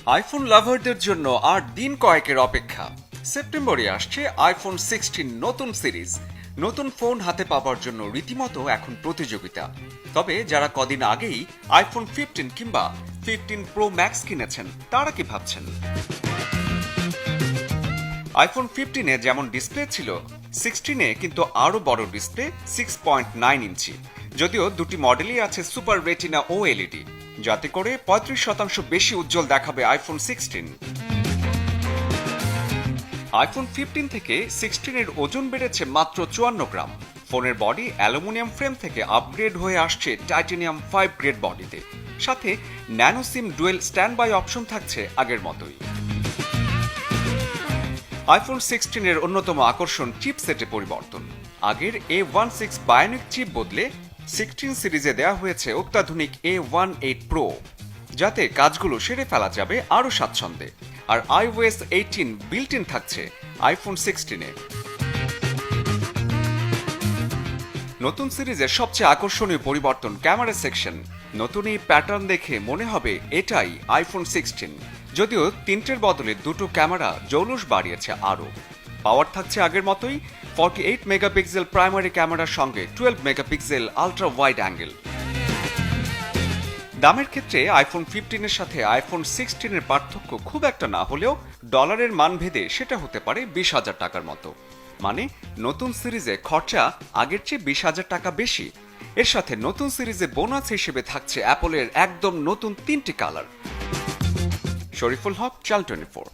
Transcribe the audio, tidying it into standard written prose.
IPhone লাভারদের জন্য আর দিন কয়েকের অপেক্ষা। সেপ্টেম্বরে আসছে আইফোন 16 নতুন সিরিজ। নতুন ফোন হাতে পাওয়ার জন্য রীতিমতো এখন প্রতিযোগিতা। তবে যারা কদিন আগেই আইফোন 15 কিংবা 15 প্রো ম্যাক্স কিনেছেন তারা কি ভাবছেন? আইফোন 15-এ যেমন ডিসপ্লে ছিল, 16-এ কিন্তু আরও বড় ডিসপ্লে 6.9 ইঞ্চি। যদিও দুটি মডেলই আছে সুপার রেটিনা OLED, যাতে করে 35% বেশি উজ্জ্বল দেখাবে আইফোন 16। আইফোন 15 থেকে 16-এর ওজন বেড়েছে মাত্র 54 গ্রাম। ফোনের বডি অ্যালুমিনিয়াম ফ্রেম থেকে আপগ্রেড হয়ে আসছে টাইটানিয়াম 5 গ্রেড বডিতে। সাথে nano SIM dual stand by option থাকছে আগের মতোই। আইফোন 16-এর অন্যতম আকর্ষণ চিপসেটে পরিবর্তন। আগের A16 বায়োনিক চিপ বদলে 16 সিরিজে দেওয়া হয়েছে অত্যাধুনিক A18 প্রো, যাতে কাজগুলো সেরে ফেলা যাবে আরও স্বাচ্ছন্দ্যে। আর iOS 18 বিল্ট ইন থাকছে আইফোন 16-এ। নতুন সিরিজের সবচেয়ে আকর্ষণীয় পরিবর্তন ক্যামেরা সেকশন। নতুন এই প্যাটার্ন দেখে মনে হবে এটাই আইফোন 16। যদিও তিনটের বদলে দুটো ক্যামেরা জৌলুস বাড়িয়েছে আরও। পাওয়ার থাকছে আগের মতোই, 48 মেগাপিক্সেল প্রাইমারি ক্যামেরার সঙ্গে 12 মেগাপিক্সেল আলট্রা ওয়াইড অ্যাঙ্গেল। দামের ক্ষেত্রে আইফোন 15-এর সাথে আইফোন 16-এর পার্থক্য খুব একটা না হলেও ডলারের মান ভেদে সেটা হতে পারে 20,000 টাকার মতো। মানে নতুন সিরিজে খরচা আগের চেয়ে 20,000 টাকা বেশি। এর সাথে নতুন সিরিজে বোনাস হিসেবে থাকছে অ্যাপলের একদম নতুন 3টি কালার। শরীফুল হক, চ্যানেল 24।